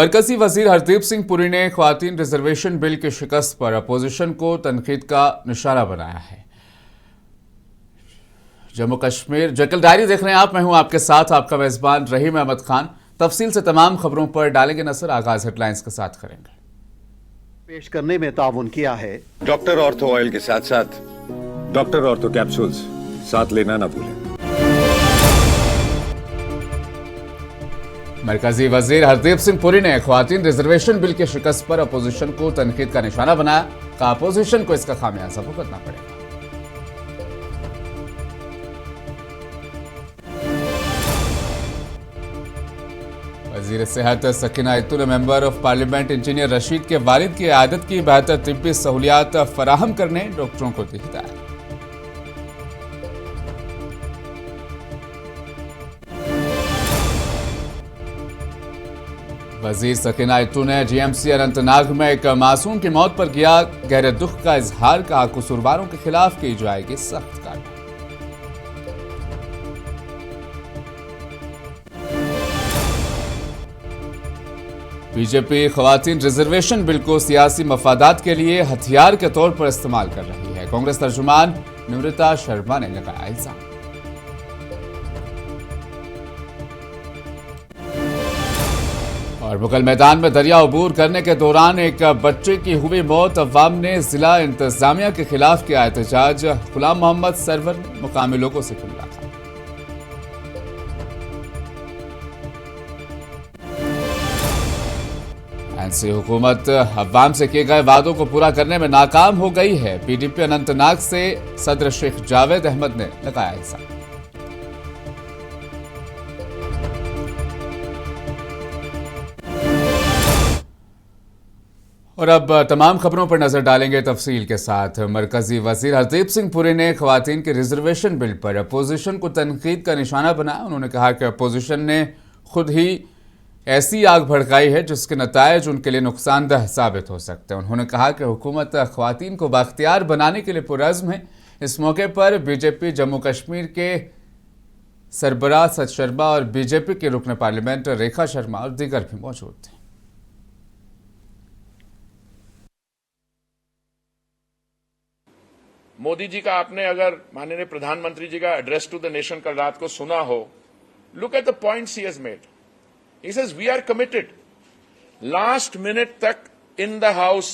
मरकजी वजीर हरदीप सिंह पुरी ने ख्वातीन रिजर्वेशन बिल की शिकस्त पर अपोजिशन को तनकीद का निशाना बनाया है। जम्मू कश्मीर जकल डायरी देख रहे हैं आप, मैं हूं आपके साथ आपका मेजबान रहीम अहमद खान। तफसील से तमाम खबरों पर डालेंगे नजर। आगाज हेडलाइंस के साथ करेंगे। पेश करने में ताउन किया है डॉक्टर ऑर्थो ऑयल के साथ साथ डॉक्टर ऑर्थो कैप्सूल्स साथ लेना ना भूलें। मरकजी वजीर हरदीप सिंह पुरी ने ख्वातीन रिजर्वेशन बिल की शिकस्त पर अपोजिशन को तनकीद का निशाना बनाया। कहा अपोजिशन को इसका खामियाजा भुगतना पड़ेगा। वजीर सेहत सकीना इत्तू ने member of parliament engineer Rashid के वालिद की आदत की बेहतर तिब्बी सहूलियात फराहम करने डॉक्टरों को दी हिदायत। वजीर सकीना इत्तू ने जीएमसी अनंतनाग में एक मासूम की मौत पर किया गहरे दुख का इजहार। कहा कसूरवारों के खिलाफ की जाएगी सख्त कार्रवाई। बीजेपी ख्वातीन रिजर्वेशन बिल को सियासी मफादात के लिए हथियार के तौर पर इस्तेमाल कर रही है। कांग्रेस तर्जुमान निवृत्ता शर्मा ने लगाया इल्जाम। और मुगल मैदान में दरिया अबूर करने के दौरान एक बच्चे की हुई मौत। अवाम ने जिला इंतजामिया के खिलाफ किया एहतजाज। गुलाम मोहम्मद सरवर ने मुकामी लोगों से मिला। एनसी हुकूमत अवाम से किए गए वादों को पूरा करने में नाकाम हो गई है। पीडीपी अनंतनाग से सदर शेख जावेद अहमद ने लगाया इल्जाम। और अब तमाम खबरों पर नजर डालेंगे तफसील के साथ। मरकजी वजीर हरदीप सिंह पुरी ने ख्वातीन के रिजर्वेशन बिल पर अपोजिशन को तनकीद का निशाना बनाया। उन्होंने कहा कि अपोजिशन ने खुद ही ऐसी आग भड़काई है जिसके नतायज उनके लिए नुकसानदेह साबित हो सकते हैं। उन्होंने कहा कि हुकूमत ख्वातीन को बाख्तियार बनाने के लिए पुरअज़्म है। इस मौके पर बीजेपी जम्मू कश्मीर के सरबराह सच शर्मा और बीजेपी के रुकन पार्लियामेंट रेखा शर्मा और दीगर भी मौजूद थे। मोदी जी का आपने अगर माननीय प्रधानमंत्री जी का एड्रेस टू द नेशन कल रात को सुना हो, look at the points he has made. He says we are committed. Last minute तक इन द हाउस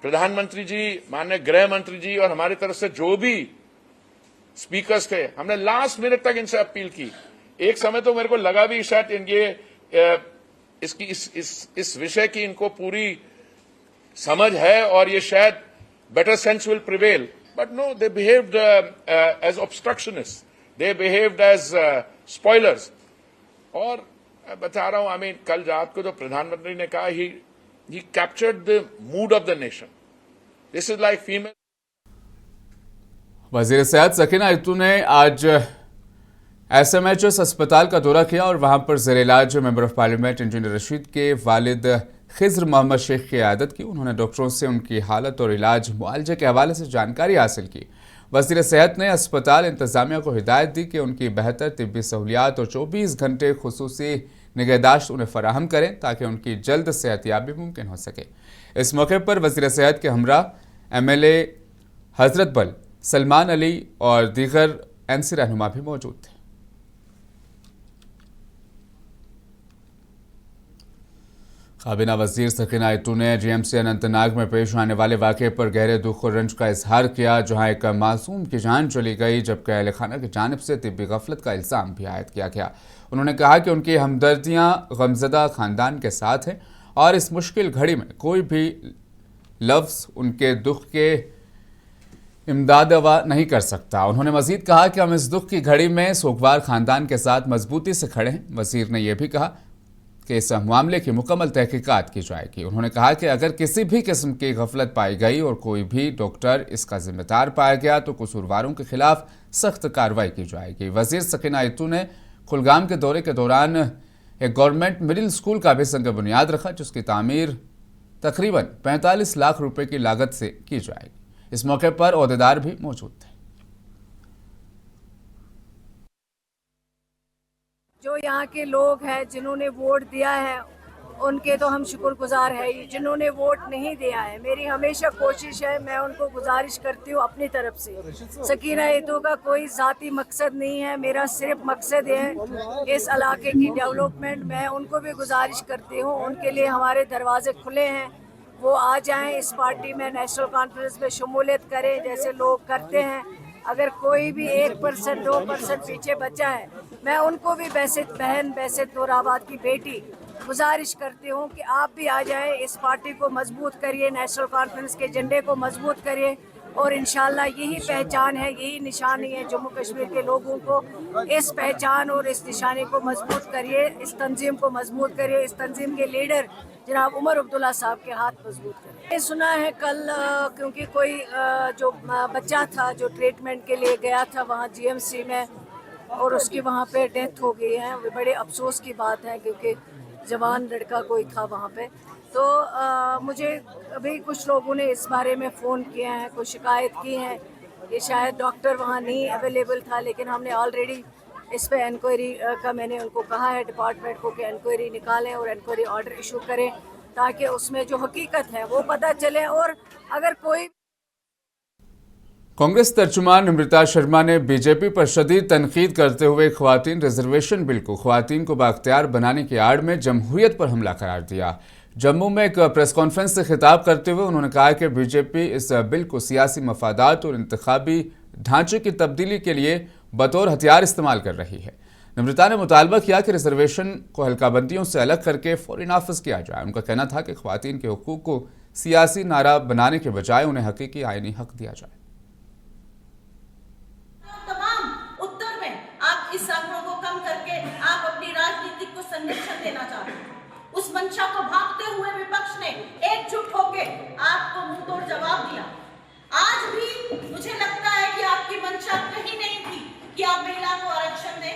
प्रधानमंत्री जी, माननीय गृह मंत्री जी और हमारी तरफ से जो भी स्पीकर्स थे, हमने लास्ट मिनट तक इनसे अपील की। एक समय तो मेरे को लगा भी शायद ये इसकी इस विषय की इनको पूरी समझ है और ये शायद better sense will prevail, but no, they behaved as obstructionists. They behaved as spoilers. और बता रहा हूं, I mean, कल रात को जो प्रधानमंत्री ने कहा, he captured the mood of the nation. This is like female. वजीर सेहत सकीना इत्तू ने आज एसएमएचएस अस्पताल का दौरा किया और वहां पर ज़ेर इलाज member of parliament engineer Rashid के वालिद खिज़र मोहम्मद शेख की आदत की। उन्होंने डॉक्टरों से उनकी हालत और इलाज मुआलजे के हवाले से जानकारी हासिल की। वज़ीर सेहत ने अस्पताल इंतजामिया को हिदायत दी कि उनकी बेहतर तिब्बी सहूलियात और 24 घंटे खुसूसी निगहदाश्त उन्हें फराहम करें ताकि उनकी जल्द सेहतियाबी मुमकिन हो सके। इस मौके पर वज़ीर सेहत के हमरा MLA हजरत बल, सलमान अली और दीगर एनसी रहनुमा भी मौजूद थे। काबीना वजीर सकीना इत्तू ने जीएमसी अनंतनाग में पेश आने वाले वाक़े पर गहरे दुख और रंज का इजहार किया, जहां एक मासूम की जान चली गई जबकि अहल खाना की जानिब से तिब्बी गफलत का इल्ज़ाम भी आयद किया गया। उन्होंने कहा कि उनकी हमदर्दियां गमज़दा ख़ानदान के साथ हैं और इस मुश्किल घड़ी में कोई भी लफ्ज़ उनके दुख के इमदाद दवा नहीं कर सकता। उन्होंने मज़ीद कहा कि हम इस दुख की घड़ी में सोगवार ख़ानदान के साथ मजबूती से खड़े हैं। वज़ीर ने यह भी कहा कि इस मामले की मुकम्मल तहकीकात की जाएगी। उन्होंने कहा कि अगर किसी भी किस्म की गफलत पाई गई और कोई भी डॉक्टर इसका जिम्मेदार पाया गया तो कसूरवारों के खिलाफ सख्त कार्रवाई की जाएगी। वजीर सकीना इत्तू ने कुलगाम के दौरे के दौरान एक गवर्नमेंट मिडिल स्कूल का भी संग बुनियाद रखा जिसकी तामीर तकरीबन 45 लाख रुपए की लागत से की जाएगी। इस मौके पर ओहदेदार भी मौजूद थे। जो यहाँ के लोग हैं जिन्होंने वोट दिया है उनके तो हम शुक्रगुजार है ही। जिन्होंने वोट नहीं दिया है, मेरी हमेशा कोशिश है, मैं उनको गुजारिश करती हूँ अपनी तरफ से, सकीना ईदो का कोई ज़ाती मकसद नहीं है, मेरा सिर्फ मकसद है इस इलाके की डेवलपमेंट। मैं उनको भी गुजारिश करती हूँ, उनके लिए हमारे दरवाजे खुले हैं, वो आ जाएं इस पार्टी में, नेशनल कॉन्फ्रेंस में शमूलियत करें जैसे लोग करते हैं। अगर कोई भी 1% 2% पीछे बचा है, मैं उनको भी बैसित बहन, बैसित नूराबाद की बेटी गुजारिश करती हूँ कि आप भी आ जाएं, इस पार्टी को मजबूत करिए, नेशनल कॉन्फ्रेंस के झंडे को मजबूत करिए और इंशाल्लाह यही पहचान है, यही निशानी है जम्मू कश्मीर के लोगों को। इस पहचान और इस निशानी को मजबूत करिए, इस तंजीम को मजबूत करिए, इस तंजीम के लीडर जनाब उमर अब्दुल्ला साहब के हाथ मजबूत करिए। ये सुना है कल क्योंकि कोई जो बच्चा था जो ट्रीटमेंट के लिए गया था वहाँ GMC में और उसकी वहाँ पे डेथ हो गई है। वो बड़े अफसोस की बात है क्योंकि जवान लड़का कोई था वहाँ पे। तो मुझे अभी कुछ लोगों ने इस बारे में फ़ोन किया है, कुछ शिकायत की है कि शायद डॉक्टर वहाँ नहीं अवेलेबल था, लेकिन हमने ऑलरेडी इस पे इंक्वायरी का मैंने उनको कहा है डिपार्टमेंट को कि इंक्वायरी निकालें और इंक्वायरी ऑर्डर इशू करें ताकि उसमें जो हकीकत है वो पता चले। और अगर कोई कांग्रेस तर्जुमान अमृता शर्मा ने बीजेपी पर शदीद तनकीद करते हुए ख्वातीन रिजर्वेशन बिल को ख्वातीन को बाख्तियार बनाने की आड़ में जमहूरियत पर हमला करार दिया। जम्मू में एक प्रेस कॉन्फ्रेंस से खिताब करते हुए उन्होंने कहा कि बीजेपी इस बिल को सियासी मफादात और इंतखाबी ढांचे की तब्दीली के लिए बतौर हथियार इस्तेमाल कर रही है। अमृता ने मुतालबा किया कि रिजर्वेशन को हल्काबंदियों से अलग करके फौरी नाफिज किया जाए। उनका कहना था कि ख्वातीन के हुकूक को सियासी नारा बनाने के बजाय उन्हें हकीकी आईनी हक दिया जाए। इस आंकड़ों को कम करके आप अपनी राजनीति को संरक्षण देना चाहते हैं। उस मंशा को भागते हुए विपक्ष ने एकजुट होकर आपको मुंहतोड़ जवाब दिया। आज भी मुझे लगता है कि आपकी मंशा कहीं नहीं थी कि आप महिला को आरक्षण दें।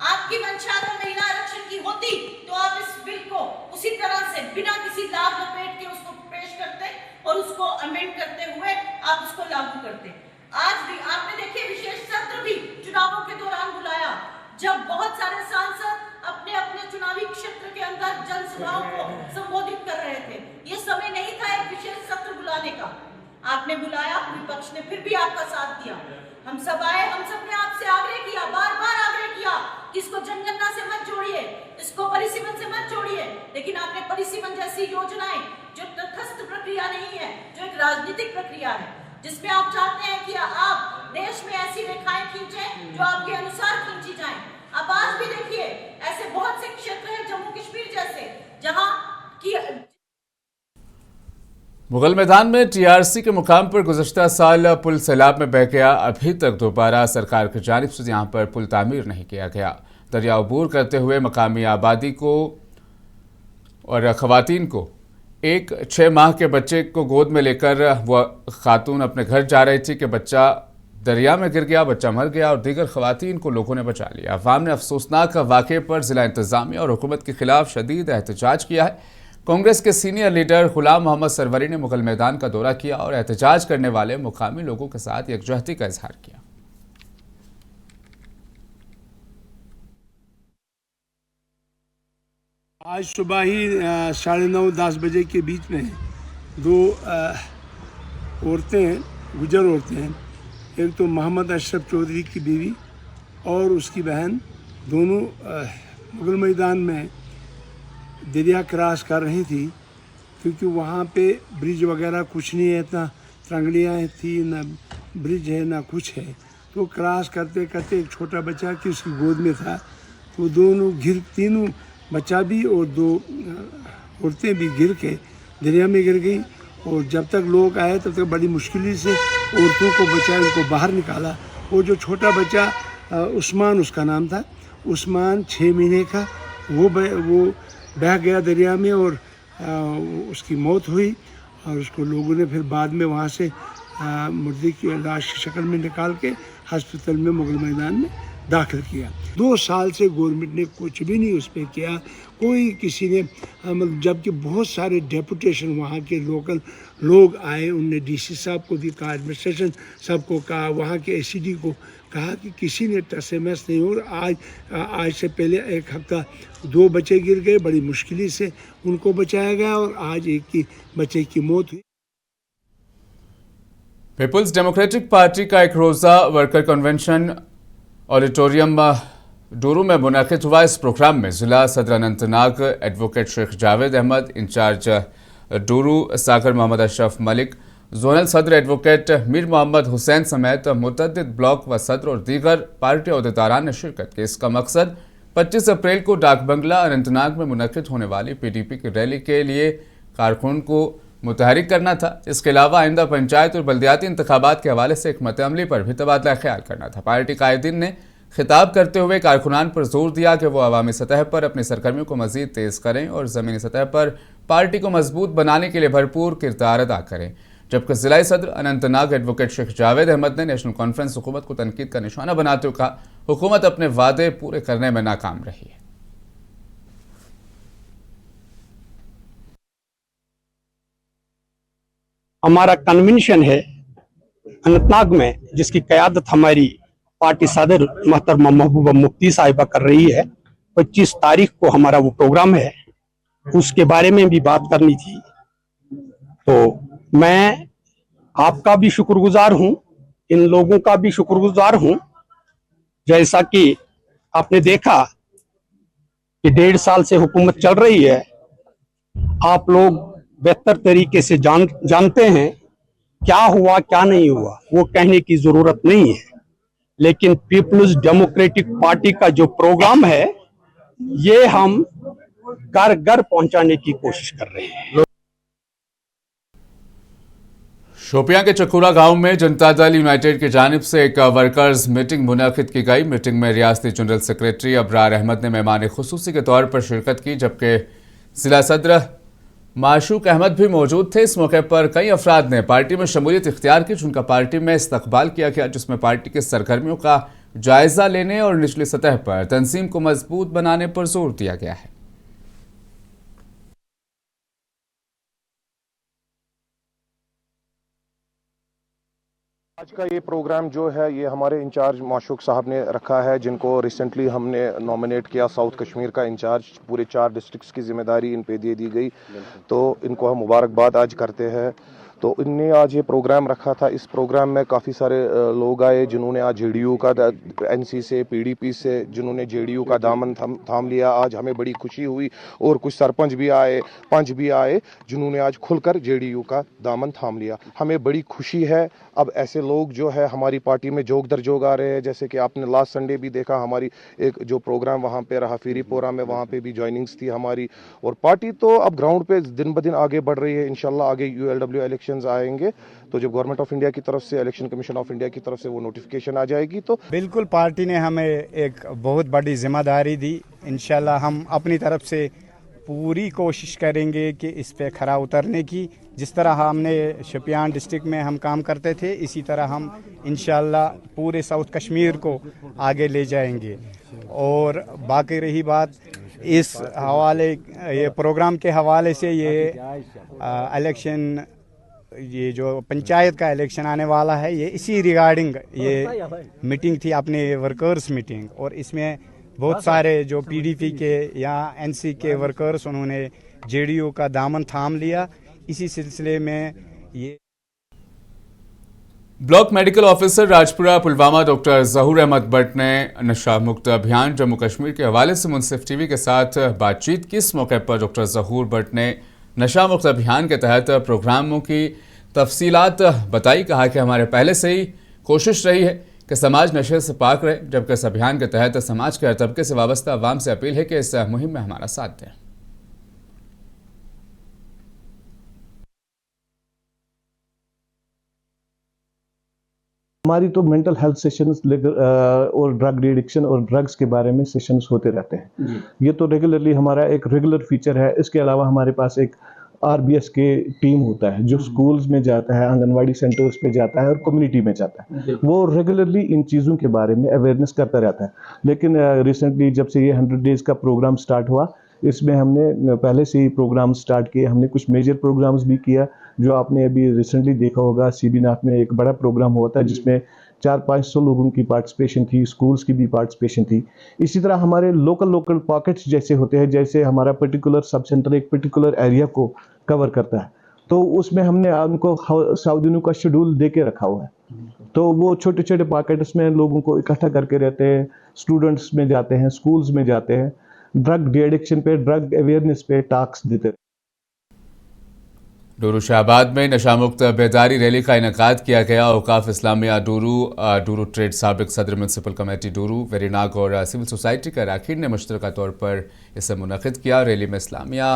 आपकी मंशा अगर महिला आरक्षण की होती तो आप इस बिल को उसी तरह से बिना किसी लाभ लपेट के उसको पेश करते और उसको अमेंड करते हुए आप उसको लागू करते। आज भी आपने देखिए विशेष सत्र भी चुनावों के दौरान बुलाया, जब बहुत सारे सांसद अपने अपने चुनावी क्षेत्र के अंदर जनसभाओं को संबोधित कर रहे थे। ये समय नहीं था एक विशेष सत्र बुलाने का, आपने बुलाया, विपक्ष ने फिर भी आपका साथ दिया। हम सब आए, हम सब ने आपसे आग्रह किया, बार बार आग्रह किया कि इसको जनगणना से मत जोड़िए, इसको परिसीमन से मत जोड़िए, लेकिन आपने परिसीमन जैसी योजनाएं जो तटस्थ प्रक्रिया नहीं है, जो एक राजनीतिक प्रक्रिया है, जिसमें आप चाहते हैं कि आप देश में ऐसी रेखाएं खींचें जो आपके अनुसार खींची जाएं। अब आज भी देखिए ऐसे बहुत से क्षेत्र हैं जम्मू कश्मीर जैसे जहां की मुगल मैदान में TRC के मुकाम पर गुज़श्ता साल पुल सैलाब में बह गया। अभी तक दोबारा सरकार की जानिब से यहाँ पर पुल तामीर नहीं किया गया। दरिया अबूर करते हुए मकामी आबादी को और ख़वातीन को एक 6 माह के बच्चे को गोद में लेकर वह खातून अपने घर जा रही थी कि बच्चा दरिया में गिर गया, बच्चा मर गया और दीगर ख़वातीन को लोगों ने बचा लिया। अवाम ने अफसोसनाक वाक़े पर ज़िला इंतज़ामिया और हुकूमत के खिलाफ शदीद एहतजाज किया है। कांग्रेस के सीनियर लीडर गुलाम मोहम्मद सरवरी ने मुगल मैदान का दौरा किया और एहतजाज करने वाले मुकामी लोगों के साथ यकजहती का इजहार किया। आज सुबह ही 9:30-10 बजे के बीच में 2 औरतें, गुजर औरतें हैं, एक तो मोहम्मद अशरफ चौधरी की बीवी और उसकी बहन, दोनों मुगल मैदान में दरिया क्रॉस कर रही थी क्योंकि वहाँ पे ब्रिज वगैरह कुछ नहीं है, इतना तरंगलियाँ थी, ना ब्रिज है ना कुछ है। तो क्रॉस करते करते एक छोटा बच्चा कि उसकी गोद में था, तो दोनों तीनों बच्चा भी और 2 औरतें भी गिर के दरिया में गिर गई। और जब तक लोग आए तब तक बड़ी मुश्किल से औरतों को बचाया, उनको बाहर निकाला। और जो छोटा बच्चा उस्मान उसका नाम था, उस्मान 6 महीने का, वो बह गया दरिया में और उसकी मौत हुई। और उसको लोगों ने फिर बाद में वहाँ से मुर्दे की लाश की शक्ल में निकाल के हॉस्पिटल में मुगल मैदान में दाखिल किया। 2 साल से गवर्नमेंट ने कुछ भी नहीं उस पर किया, कोई किसी ने मतलब, जबकि बहुत सारे डेपुटेशन वहाँ के लोकल लोग आए, उनने डीसी साहब को भी कहा, एडमिनिस्ट्रेशन सबको कहा, वहाँ के एसीडी को कहा कि किसी ने टसमस नहीं हो। आज से पहले 1 हफ्ता 2 बच्चे गिर गए, बड़ी मुश्किल से उनको बचाया गया और आज एक बच्चे की मौत हुई। पीपुल्स डेमोक्रेटिक पार्टी का एक रोज़ा वर्कर कन्वेंशन ऑडिटोरियम डोरू में मुनक़िद हुआ। इस प्रोग्राम में ज़िला सदर अनंतनाग एडवोकेट शेख जावेद अहमद, इंचार्ज डोरू सागर मोहम्मद अशरफ मलिक, जोनल सदर एडवोकेट मीर मोहम्मद हुसैन समेत मुतअद्दिद ब्लॉक व सदर और दीगर पार्टी अहदेदारान ने शिरकत की। इसका मकसद 25 अप्रैल को डाक बंगला अनंतनाग में मुनक़िद होने वाली PDP की रैली के लिए कारकुन को मुतहरिक करना था। इसके अलावा आइंदा पंचायत और बल्दियाती इंतखाबात के हवाले से एक मतअमली पर भी तबादला ख्याल करना था। पार्टी कायदीन ने खिताब करते हुए कारकुनान पर जोर दिया कि वो अवामी सतह पर अपनी सरगर्मियों को मजीद तेज़ करें और ज़मीनी सतह पर पार्टी को मजबूत बनाने के लिए भरपूर किरदार अदा करें। जबकि ज़िला सदर अनंतनाग एडवोकेट शेख जावेद अहमद ने नेशनल कॉन्फ्रेंस हुकूमत को तनकीद का निशाना बनाते हुए कहा, हुकूमत अपने वादे पूरे करने में नाकाम रही है। हमारा कन्वेंशन है अनंतनाग में, जिसकी क़यादत हमारी पार्टी सदर मोहतरमा महबूबा मुफ्ती साहिबा कर रही है। 25 तारीख को हमारा वो प्रोग्राम है, उसके बारे में भी बात करनी थी। तो मैं आपका भी शुक्रगुजार हूँ, इन लोगों का भी शुक्रगुजार हूँ। जैसा कि आपने देखा कि 1.5 साल से हुकूमत चल रही है, आप लोग बेहतर तरीके से जानते हैं क्या हुआ क्या नहीं हुआ, वो कहने की जरूरत नहीं है। लेकिन पीपुल्स डेमोक्रेटिक पार्टी का जो प्रोग्राम है, ये हम घर घर पहुंचाने की कोशिश कर रहे हैं। शोपियां के चकुरा गांव में जनता दल यूनाइटेड की जानिब से एक वर्कर्स मीटिंग मुनक़िद की गई। मीटिंग में रियासती जनरल सेक्रेटरी अबरार अहमद ने मेहमान खुसूसी के तौर पर शिरकत की, जबकि जिला सदर माशूक अहमद भी मौजूद थे। इस मौके पर कई अफराद ने पार्टी में शमूलियत इख्तियार की, जिनका पार्टी में इस्तकबाल किया गया, जिसमें पार्टी के सरगर्मियों का जायजा लेने और निचली सतह पर तंजीम को मजबूत बनाने पर जोर दिया गया है। आज का ये प्रोग्राम जो है, ये हमारे इंचार्ज माशूक साहब ने रखा है, जिनको रिसेंटली हमने नॉमिनेट किया साउथ कश्मीर का इंचार्ज। पूरे 4 डिस्ट्रिक्ट्स की जिम्मेदारी इन पे दे दी गई, तो इनको हम मुबारकबाद आज करते हैं। तो इनने आज ये प्रोग्राम रखा था। इस प्रोग्राम में काफ़ी सारे लोग आए, जिन्होंने आज जेडीयू का, एनसी से, पीडीपी से, जिन्होंने जेडीयू का दामन थाम लिया। आज हमें बड़ी खुशी हुई। और कुछ सरपंच भी आए, पंच भी आए, जिन्होंने आज खुलकर जेडीयू का दामन थाम लिया। हमें बड़ी खुशी है। अब ऐसे लोग जो है हमारी पार्टी में जोग दर जोग आ रहे हैं। जैसे कि आपने लास्ट संडे भी देखा, हमारी एक जो प्रोग्राम वहाँ पे रहा फीरीपोरा में, वहाँ पे भी ज्वाइनिंग्स थी हमारी। और पार्टी तो अब ग्राउंड पे दिन ब दिन आगे बढ़ रही है। इंशाल्लाह आगे ULW इलेक्शंस आएंगे, तो जब गवर्नमेंट ऑफ इंडिया की तरफ से, इलेक्शन कमीशन ऑफ इंडिया की तरफ से वो नोटिफिकेशन आ जाएगी, तो बिल्कुल पार्टी ने हमें एक बहुत बड़ी जिम्मेदारी दी। इंशाल्लाह हम अपनी तरफ से पूरी कोशिश करेंगे कि इस पे खरा उतरने की। जिस तरह हमने शोपियान डिस्ट्रिक्ट में हम काम करते थे, इसी तरह हम इंशाल्लाह पूरे साउथ कश्मीर को आगे ले जाएंगे। और बाकी रही बात इस हवाले, ये प्रोग्राम के हवाले से, ये इलेक्शन, ये जो पंचायत का इलेक्शन आने वाला है, ये इसी रिगार्डिंग ये मीटिंग थी, अपने वर्कर्स मीटिंग। और इसमें बहुत सारे जो PDP के या NC के वर्कर्स, उन्होंने JDU का दामन थाम लिया। इसी सिलसिले में ये block medical officer Rajpura Pulwama doctor Zahoor Ahmad Bhatt ने नशा मुक्त अभियान जम्मू कश्मीर के हवाले से मुनसिफ TV के साथ बातचीत की। इस मौके पर डॉक्टर जहूर भट्ट ने नशा मुक्त अभियान के तहत प्रोग्रामों की तफसीलात बताई। कहा कि हमारे पहले से ही कोशिश रही है कि समाज नशे से पाक रहे, जबकि इस अभियान के तहत समाज के हर तबके से वाबस्ता अवाम से अपील है कि इस मुहिम में हमारा साथ दें। हमारी तो मेंटल हेल्थ सेशंस और ड्रग एडिक्शन और ड्रग्स के बारे में सेशंस होते रहते हैं। ये तो रेगुलरली हमारा एक रेगुलर फीचर है। इसके अलावा हमारे पास एक RBS के टीम होता है जो स्कूल्स में जाता है, आंगनवाड़ी सेंटर्स पे जाता है और कम्युनिटी में जाता है। वो रेगुलरली इन चीज़ों के बारे में अवेयरनेस करता रहता है। लेकिन रिसेंटली जब से ये 100 डेज़ का प्रोग्राम स्टार्ट हुआ, इसमें हमने पहले से ही प्रोग्राम स्टार्ट किए। हमने कुछ मेजर प्रोग्राम्स भी किया, जो आपने अभी रिसेंटली देखा होगा। सीबीनाथ में एक बड़ा प्रोग्राम हुआ था जिसमें 400-500 लोगों की पार्टिसिपेशन थी, स्कूल्स की भी पार्टिसिपेशन थी। इसी तरह हमारे लोकल पॉकेट्स जैसे होते हैं, जैसे हमारा पर्टिकुलर सब सेंटर एक पर्टिकुलर एरिया को कवर करता है, तो उसमें हमने उनको 100 दिनों का शेड्यूल दे के रखा हुआ है। तो वो छोटे छोटे पॉकेट्स में लोगों को इकट्ठा करके रहते हैं, स्टूडेंट्स में जाते हैं, स्कूल्स में जाते हैं, ड्रग एडिक्शन पे, ड्रग अवेयरनेस पे टॉक्स देते हैं। डूरू शाहबाद में नशा मुक्त बेदारी रैली का इनेकाद किया गया। औकाफ इस्लामिया डूरू ट्रेड साबिक सदर म्यूनसिपल कमेटी डूरू, वेरीनाग और सिविल सोसाइटी का अरकान ने मुश्तरका तौर पर इसे मुनक़िद किया। रैली में इस्लामिया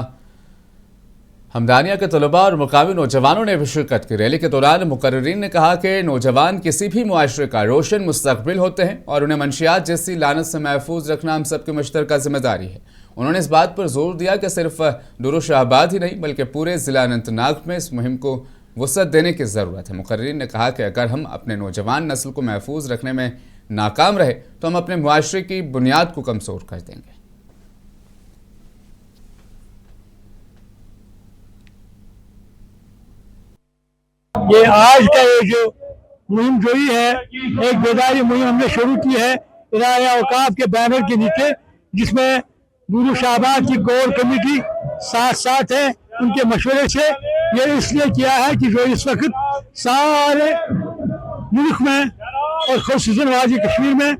हमदानिया के तलबा और मुकामी नौजवानों ने भी शिरकत की। रैली के दौरान मुकर्रिरीन ने कहा कि नौजवान किसी भी मुआशरे का रोशन मुस्तकबिल होते हैं और उन्हें मंशियात जैसी लानत से महफूज रखना हम सबकी मुश्तरका जिम्मेदारी है। उन्होंने इस बात पर जोर दिया कि सिर्फ डूरू शाहबाद ही नहीं बल्कि पूरे ज़िला अनंतनाग में इस मुहिम को वसअत देने की ज़रूरत है। मुकर्रिरीन ने कहा कि अगर हम अपने नौजवान नस्ल को महफूज रखने में नाकाम रहे तो हम अपने मुआशरे की बुनियाद को कमज़ोर कर देंगे। ये आज का ये जो मुहिम जोई है, एक बेदारी मुहिम हमने शुरू की है इदारे औकाफ के बैनर के नीचे, जिसमें डूरू शाहबाद की कोर कमेटी साथ है। उनके मशवरे से ये इसलिए किया है कि जो इस वक्त सारे मुल्क में और खुसूसन वादी कश्मीर में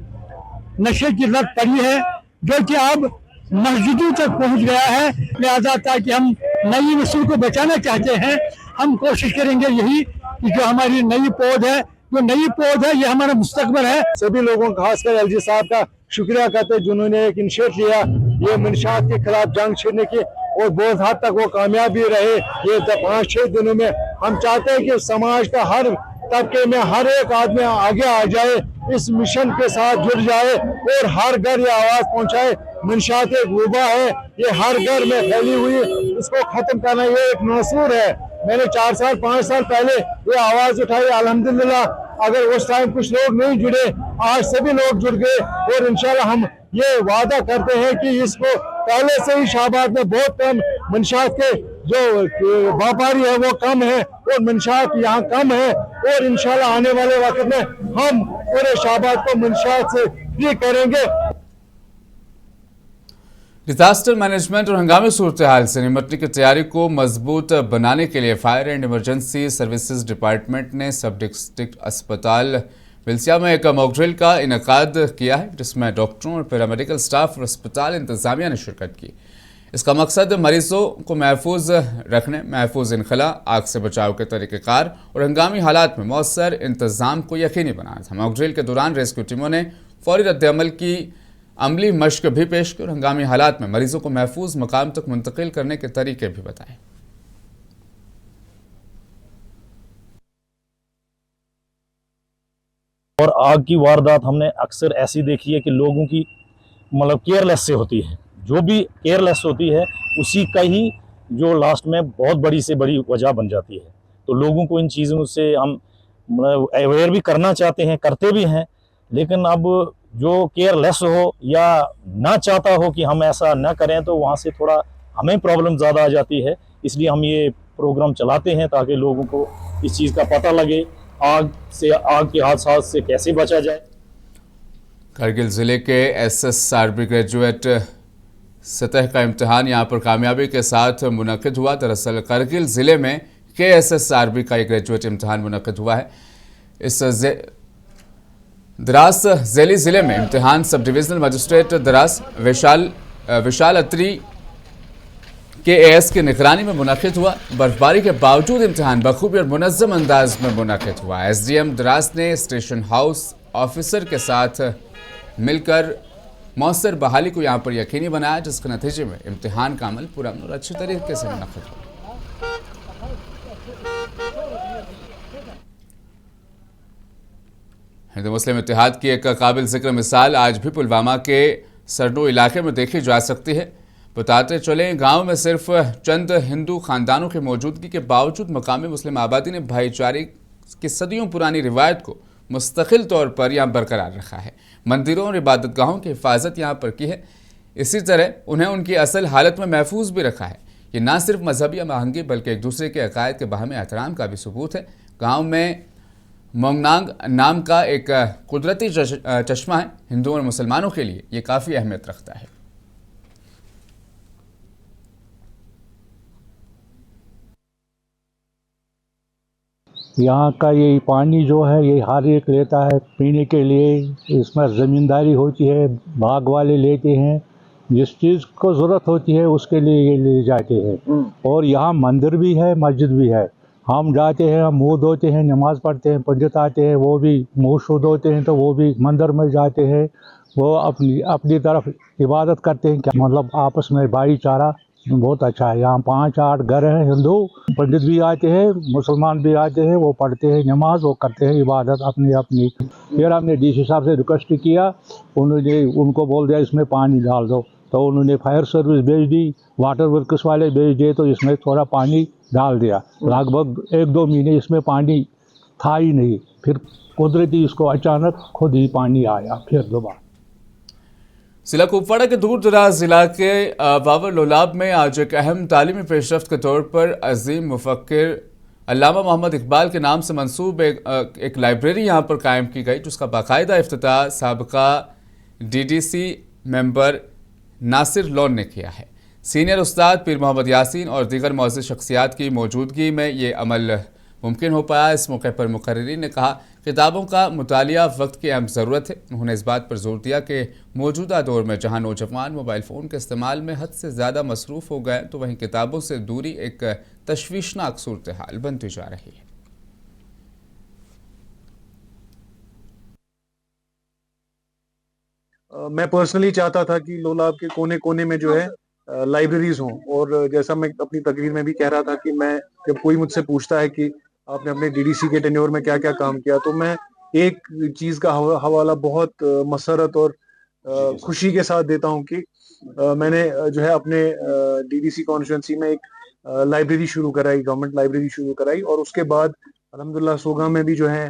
नशे की लत पड़ी है, जो कि अब मस्जिदों तक पहुंच गया है। लिहाजा ताकि हम नई नस्ल को बचाना चाहते हैं, हम कोशिश करेंगे यही कि जो हमारी नई पौध है, ये हमारा मुस्तकबिल है। सभी लोगों खासकर LG साहब का शुक्रिया करते हैं जिन्होंने एक इनिशिएटिव लिया ये मंशात के खिलाफ जंग छेड़ने की, और बहुत हद तक वो कामयाब भी रहे। ये 5-6 दिनों में हम चाहते हैं कि समाज का हर तबके में हर एक आदमी आगे आ जाए, इस मिशन के साथ जुड़ जाए और हर घर ये आवाज पहुंचाए। मंशात एक वबा है, ये हर घर में फैली हुई, इसको खत्म करना ये एक मंसूर है। मैंने 4-5 साल पहले ये आवाज उठाई, अल्हम्दुलिल्लाह अगर उस टाइम कुछ लोग नहीं जुड़े, आज सभी लोग जुड़ गए और इंशाल्लाह हम ये वादा करते हैं कि इसको पहले से ही शाहबाद में बहुत कम मंशात के जो व्यापारी है वो कम है और मंशात यहाँ कम है, और इंशाल्लाह आने वाले वक्त में हम पूरे शाहबाद को मंशात से फ्री करेंगे। डिजास्टर मैनेजमेंट और हंगामी सूरत हाल से निपटने की तैयारी को मजबूत बनाने के लिए fire and emergency services department ने सब डिस्ट्रिक्ट अस्पताल विल्सिया में एक मॉक ड्रिल का इनेकाद किया है, जिसमें डॉक्टरों और पैरामेडिकल स्टाफ और अस्पताल इंतजामिया ने शिरकत की। इसका मकसद मरीजों को महफूज रखने, महफूज इनखला, आग से बचाव के तरीक़ेकार और हंगामी हालात में मौसर इंतजाम को यकीनी बनाना था। मॉक ड्रिल के दौरान रेस्क्यू टीमों ने फौरी रद्द-ए-अमल की अमली मश्क भी पेश की और हंगामी हालात में मरीजों को महफूज मकाम तक मुंतकिल करने के तरीके भी बताए। और आग की वारदात हमने अक्सर ऐसी देखी है कि लोगों की मतलब केयरलेस से होती है, जो भी केयरलेस होती है उसी का ही जो लास्ट में बहुत बड़ी से बड़ी वजह बन जाती है। तो लोगों को इन चीज़ों से हम मतलब अवेयर भी करना चाहते हैं, करते भी हैं, लेकिन अब जो केयरलेस हो या ना चाहता हो कि हम ऐसा ना करें तो वहाँ से थोड़ा हमें प्रॉब्लम ज़्यादा आ जाती है। इसलिए हम ये प्रोग्राम चलाते हैं ताकि लोगों को इस चीज़ का पता लगे, आग के हादसा से कैसे बचा जाए। करगिल ज़िले के SSRB ग्रेजुएट सतह का इम्तिहान यहाँ पर कामयाबी के साथ मुनक़िद हुआ। दरअसल करगिल ज़िले में KSSRB का एक ग्रेजुएट इम्तिहान मुनक़िद हुआ है। इस द्रास ज़ैली ज़िले में इम्तिहान सब डिविजनल मजिस्ट्रेट द्रास विशाल अत्री KAS की निगरानी में मुनक़िद हुआ। बर्फबारी के बावजूद इम्तिहान बखूबी और मुनज़्ज़म अंदाज में मुनक़िद हुआ। SDM द्रास ने स्टेशन हाउस ऑफिसर के साथ मिलकर मौसर बहाली को यहाँ पर यकीनी बनाया, जिसके नतीजे में इम्तिहान का अमल पूरा और अच्छे तरीके से मुनक़िद हुआ। हिंदू मुस्लिम इत्तेहाद की एक काबिल जिक्र मिसाल आज भी पुलवामा के सरनो इलाके में देखी जा सकती है। बताते चलें, गांव में सिर्फ चंद हिंदू खानदानों की मौजूदगी के बावजूद मकामी मुस्लिम आबादी ने भाईचारे की सदियों पुरानी रिवायत को मुस्तकिल तौर पर यहाँ बरकरार रखा है। मंदिरों और इबादतगाहों की हिफाजत यहाँ पर की है। इसी तरह उन्हें उनकी असल हालत में महफूज भी रखा है। ये ना सिर्फ मजहबी आहंगी बल्कि एक दूसरे के अकायद के बाहमी एहतराम का भी सबूत है। गाँव में मोंगनांग नाम का एक कुदरती चश्मा है। हिंदुओं और मुसलमानों के लिए ये काफ़ी अहमियत रखता है। यहाँ का ये पानी जो है ये हर एक लेता है पीने के लिए। इसमें ज़मींदारी होती है, बाग वाले लेते हैं, जिस चीज़ को ज़रूरत होती है उसके लिए ये ले जाते हैं। और यहाँ मंदिर भी है, मस्जिद भी है। हम जाते हैं, हम मुँह धोते हैं, नमाज़ पढ़ते हैं, पंडित आते हैं, वो भी मुँह शुद्ध होते हैं तो वो भी मंदिर में जाते हैं, वो अपनी तरफ इबादत करते हैं। क्या मतलब आपस में भाईचारा बहुत अच्छा है। यहाँ 5-8 घर हैं हिंदू, पंडित भी आते हैं, मुसलमान भी आते हैं, वो पढ़ते हैं नमाज, वो करते हैं इबादत अपनी। फिर हमने डीसी साहब से रिक्वेस्ट किया, उन्होंने उनको बोल दिया इसमें पानी डाल दो, तो उन्होंने फायर सर्विस भेज दी, वाटर वर्कर्स वाले भेज दिए, तो इसमें थोड़ा पानी डाल दिया। लगभग 1-2 महीने इसमें पानी था ही नहीं, फिर कुदरती इसको अचानक खुद ही पानी आया फिर दोबारा। जिला कुपवाड़ा के दूर दराज इलाके बाबर लोलाब में आज एक अहम तालीमी पेशरफ्त के तौर पर अजीम मुफक्किर अल्लामा मोहम्मद इकबाल के नाम से मंसूब एक लाइब्रेरी यहाँ पर कायम की गई, जिसका बाकायदा इफ्तिताह साबका DDC मेंबर नासिर लोन ने किया है। सीनियर उस्ताद पीर मोहम्मद यासीन और दीगर मौजूद शख्सियात की मौजूदगी में ये अमल मुमकिन हो पाया। इस मौके पर मुकर्रिरीन ने कहा, किताबों का मुतालिया वक्त की अहम ज़रूरत है। उन्होंने इस बात पर जोर दिया कि मौजूदा दौर में जहां नौजवान मोबाइल फ़ोन के इस्तेमाल में हद से ज़्यादा मसरूफ़ हो गए, तो वहीं किताबों से दूरी एक तशवीशनाक सूरत हाल बनती जा रही है। मैं पर्सनली चाहता था कि लोलाब के कोने कोने में जो है लाइब्रेरीज हों, और जैसा मैं अपनी तकरीर में भी कह रहा था कि मैं जब कोई मुझसे पूछता है कि आपने अपने DDC के टेन्योर में क्या क्या काम किया, तो मैं एक चीज का हवाला बहुत मसरत और खुशी के साथ देता हूं कि मैंने जो है अपने DDC कॉन्स्टिट्यूंसी में एक लाइब्रेरी शुरू कराई, गवर्नमेंट लाइब्रेरी शुरू कराई, और उसके बाद अल्हम्दुलिल्लाह सोगा में भी जो है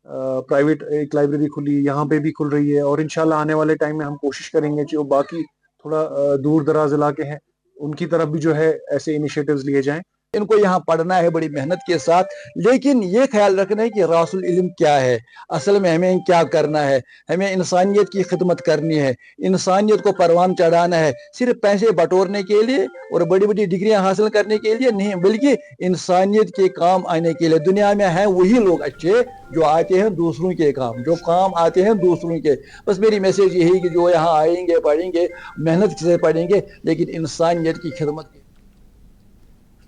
प्राइवेट एक लाइब्रेरी खुली, यहाँ पे भी खुल रही है। और इंशाल्लाह आने वाले टाइम में हम कोशिश करेंगे कि वो बाकी थोड़ा दूर दराज इलाके हैं उनकी तरफ भी जो है ऐसे इनिशिएटिव्स लिए जाएं। इनको यहाँ पढ़ना है बड़ी मेहनत के साथ, लेकिन ये ख्याल रखना है कि रासुल इल्म क्या है, असल में हमें क्या करना है। हमें इंसानियत की खिदमत करनी है, इंसानियत को परवान चढ़ाना है, सिर्फ पैसे बटोरने के लिए और बड़ी बड़ी डिग्रियां हासिल करने के लिए नहीं, बल्कि इंसानियत के काम आने के लिए। दुनिया में हैं वही लोग अच्छे जो आते हैं दूसरों के काम, जो काम आते हैं दूसरों के। बस मेरी मैसेज यही कि जो यहाँ आएंगे, पढ़ेंगे, मेहनत से पढ़ेंगे, लेकिन इंसानियत की खिदमत।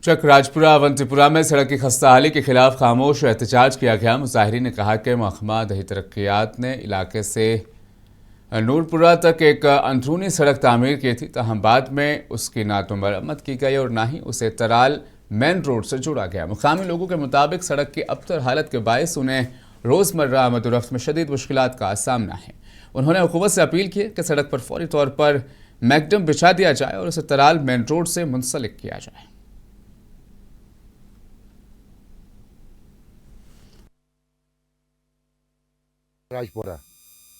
चक राजपुरा अवंतीपुरा में सड़क की खस्ताहाली के खिलाफ खामोश एहतजाज किया गया। मुजाहिरीन ने कहा कि महकमा दही तरक्यात ने इलाके से नूरपुरा तक एक अंदरूनी सड़क तामीर की थी, तहम बाद में उसकी ना तो मरम्मत की गई और ना ही उसे तराल मेन रोड से जोड़ा गया। मुकामी लोगों के मुताबिक सड़क की अबतर हालत के बायस उन्हें रोज़मर्रा आमद-ओ-रफ्त में शदीद मुश्किलात का सामना है। उन्होंने हुकूमत से अपील की कि सड़क पर फौरी तौर पर मैकडम बिछा दिया जाए और उसे तराल मेन रोड से मुंसलिक किया जाए। राजपुरा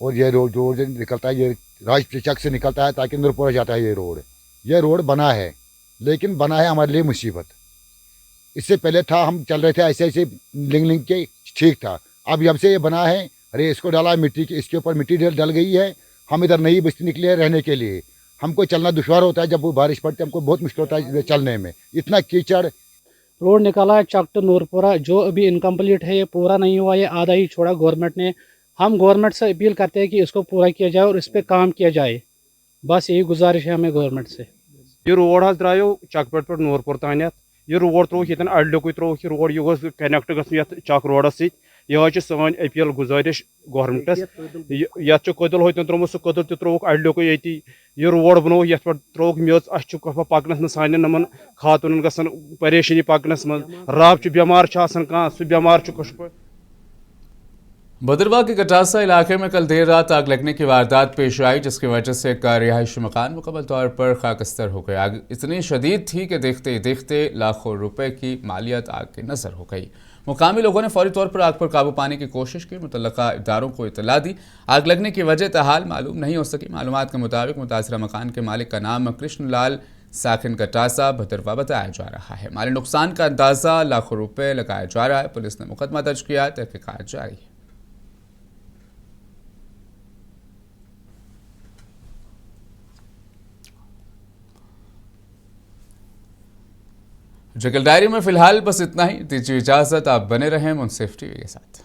और ये रोड निकलता है, ये राजचक से निकलता है ताकि नूरपुरा जाता है। ये रोड बना है, लेकिन बना है हमारे लिए मुसीबत। इससे पहले था हम चल रहे थे ऐसे ऐसे लिंग के, ठीक था। अब जब से ये बना है, अरे इसको डाला मिट्टी की, इसके ऊपर मिट्टी डल गई है। हम इधर नई बस्ती निकले हैं रहने के लिए, हमको चलना दुश्वार होता है। जब वो बारिश पड़ती है हमको बहुत मुश्किल होता है चलने में, इतना कीचड़। रोड निकाला है चक टू नूरपुरा, जो अभी इनकम्प्लीट है, ये पूरा नहीं हुआ, ये आधा ही छोड़ा गवर्नमेंट ने। हम गवर्नमेंट से अपील करते हैं कि इसको पूरा किया जाए और इस पर काम किया जाए। बस यही गुजारिश है हमें गवर्नमेंट से। ये रोड हज द्रायो चकपेट पे नूरपुर तान, ये रोड त्रोक ये अड्डोक त्रोक ये रोड, यह कनेक्ट गि चक रोडस सत। यह सन अपील गुजारिश गवर्नमेंटस, ये कदल होतन त्रोमुत सह कदल त्रोक अड्डोक ये यह रोड बनो ये पे त्रोक मेज अस पकनस में सान नमन खातून गसन परेशानी पकनस मज। रब बेमार कह सह बेमार कश पे। भदरवा के कटासा इलाके में कल देर रात आग लगने की वारदात पेश आई, जिसकी वजह से एक रिहायशी मकान मुकम्मल तौर पर खाकस्तर हो गया। आग इतनी शदीद थी कि देखते ही देखते लाखों रुपए की मालियत आग की नजर हो गई। मुकामी लोगों ने फौरी तौर पर आग पर काबू पाने की कोशिश की, मुतल्लका इदारों को इतला दी। आग लगने की वजह तहाल मालूम नहीं हो सकी। मालूमात के मुताबिक मुतासरा मकान के मालिक का नाम कृष्णलाल साकिन कटासा भदरवा बताया जा रहा है। माली नुकसान का अंदाजा लाखों रुपए लगाया जा रहा है। पुलिस ने मुकदमा दर्ज किया, तहकीकात जारी है। जगल डायरी में फिलहाल बस इतना ही। दीजिए इजाजत, आप बने रहें मुंसिफ टीवी के साथ।